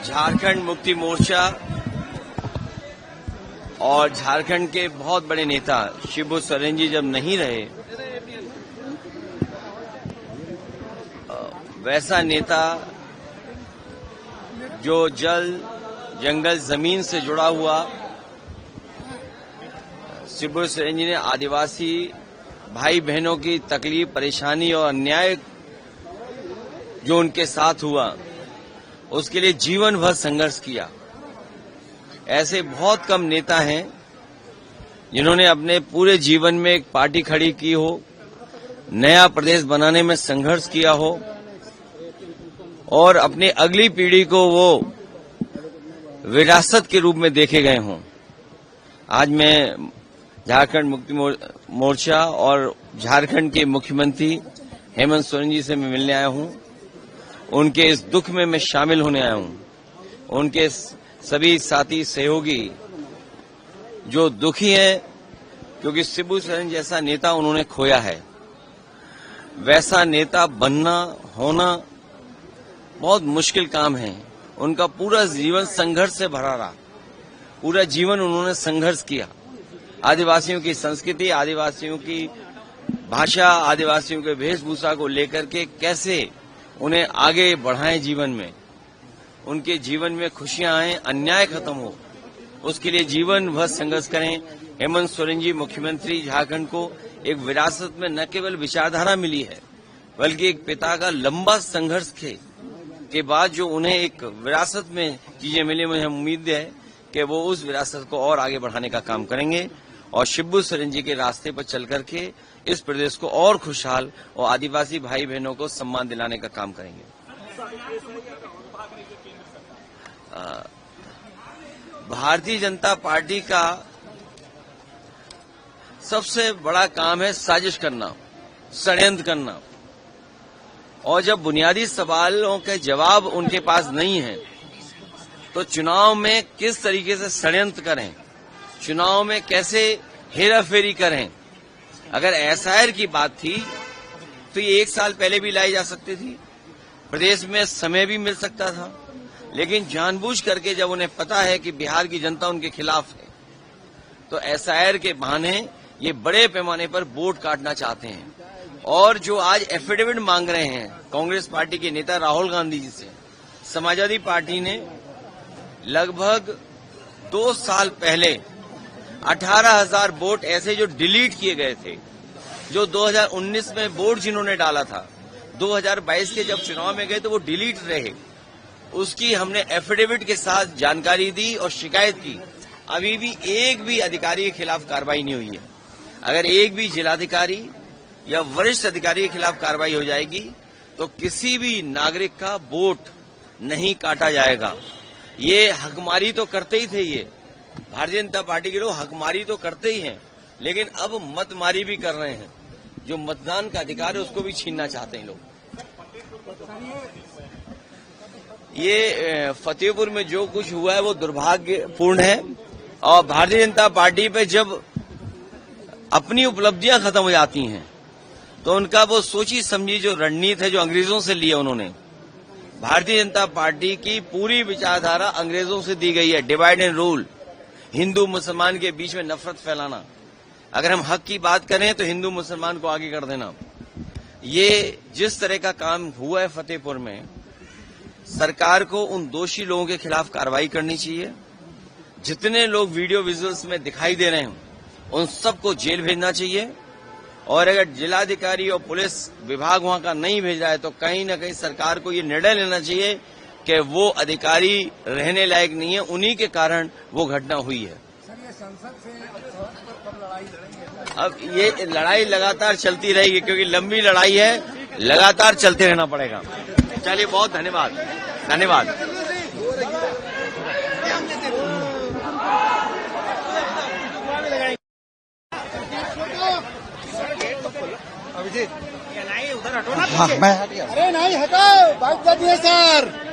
झारखंड मुक्ति मोर्चा और झारखंड के बहुत बड़े नेता शिबू सोरेन जी जब नहीं रहे, वैसा नेता जो जल जंगल जमीन से जुड़ा हुआ, शिबू सोरेन जी ने आदिवासी भाई बहनों की तकलीफ, परेशानी और अन्याय जो उनके साथ हुआ उसके लिए जीवन भर संघर्ष किया। ऐसे बहुत कम नेता हैं जिन्होंने अपने पूरे जीवन में एक पार्टी खड़ी की हो, नया प्रदेश बनाने में संघर्ष किया हो और अपनी अगली पीढ़ी को वो विरासत के रूप में देखे गए हों। आज मैं झारखंड मुक्ति मोर्चा और झारखंड के मुख्यमंत्री हेमंत सोरेन जी से मैं मिलने आया हूं। उनके इस दुख में मैं शामिल होने आया हूं। उनके सभी साथी सहयोगी जो दुखी हैं क्योंकि शिबू सोरेन जैसा नेता उन्होंने खोया है। वैसा नेता बनना होना बहुत मुश्किल काम है। उनका पूरा जीवन संघर्ष से भरा रहा, पूरा जीवन उन्होंने संघर्ष किया। आदिवासियों की संस्कृति, आदिवासियों की भाषा, आदिवासियों के वेशभूषा को लेकर के कैसे उन्हें आगे बढ़ाएं, जीवन में उनके जीवन में खुशियां आए, अन्याय खत्म हो, उसके लिए जीवन भर संघर्ष करें। हेमंत सोरेन जी मुख्यमंत्री झारखंड को एक विरासत में न केवल विचारधारा मिली है बल्कि एक पिता का लंबा संघर्ष के बाद जो उन्हें एक विरासत में चीजें मिली, मुझे उम्मीद है कि वो उस विरासत को और आगे बढ़ाने का काम करेंगे और शिबू सोरेन जी के रास्ते पर चल करके इस प्रदेश को और खुशहाल और आदिवासी भाई बहनों को सम्मान दिलाने का काम करेंगे। भारतीय जनता पार्टी का सबसे बड़ा काम है साजिश करना, षड्यंत्र करना, और जब बुनियादी सवालों के जवाब उनके पास नहीं है तो चुनाव में किस तरीके से षड्यंत्र करें, चुनाव में कैसे हेराफेरी करें। अगर एसआईआर की बात थी तो ये 1 साल पहले भी लाई जा सकती थी, प्रदेश में समय भी मिल सकता था, लेकिन जानबूझ करके जब उन्हें पता है कि बिहार की जनता उनके खिलाफ है तो एसआईआर के बहाने ये बड़े पैमाने पर वोट काटना चाहते हैं। और जो आज एफिडेविट मांग रहे हैं कांग्रेस पार्टी के नेता राहुल गांधी जी से, समाजवादी पार्टी ने लगभग 2 साल पहले 18,000 वोट ऐसे जो डिलीट किए गए थे, जो 2019 में वोट जिन्होंने डाला था 2022 के जब चुनाव में गए तो वो डिलीट रहे, उसकी हमने एफिडेविट के साथ जानकारी दी और शिकायत की। अभी भी एक भी अधिकारी के खिलाफ कार्रवाई नहीं हुई है। अगर एक भी जिलाधिकारी या वरिष्ठ अधिकारी के खिलाफ कार्रवाई हो जाएगी तो किसी भी नागरिक का वोट नहीं काटा जाएगा। ये हकमारी तो करते ही थे, ये भारतीय जनता पार्टी के लोग हकमारी तो करते ही हैं, लेकिन अब मतमारी भी कर रहे हैं। जो मतदान का अधिकार है उसको भी छीनना चाहते हैं लोग। ये फतेहपुर में जो कुछ हुआ है वो दुर्भाग्यपूर्ण है और भारतीय जनता पार्टी पे जब अपनी उपलब्धियां खत्म हो जाती हैं तो उनका वो सोची समझी जो रणनीति है जो अंग्रेजों से ली है उन्होंने, भारतीय जनता पार्टी की पूरी विचारधारा अंग्रेजों से दी गई है। डिवाइड एंड रूल, हिंदू मुसलमान के बीच में नफरत फैलाना, अगर हम हक की बात करें तो हिंदू मुसलमान को आगे कर देना। ये जिस तरह का काम हुआ है फतेहपुर में, सरकार को उन दोषी लोगों के खिलाफ कार्रवाई करनी चाहिए। जितने लोग वीडियो विजुअल्स में दिखाई दे रहे हैं उन सबको जेल भेजना चाहिए और अगर जिलाधिकारी और पुलिस विभाग वहां का नहीं भेज रहा है तो कहीं न कहीं सरकार को ये निर्णय लेना चाहिए कि वो अधिकारी रहने लायक नहीं है, उन्हीं के कारण वो घटना हुई है। अब ये लड़ाई लगातार चलती रहेगी क्योंकि लंबी लड़ाई है, लगातार चलते रहना पड़ेगा। चलिए, बहुत धन्यवाद। धन्यवाद। अभिजीत, उधर हटो ना। अरे नहीं हटाओ, बाइक कर दिए सर।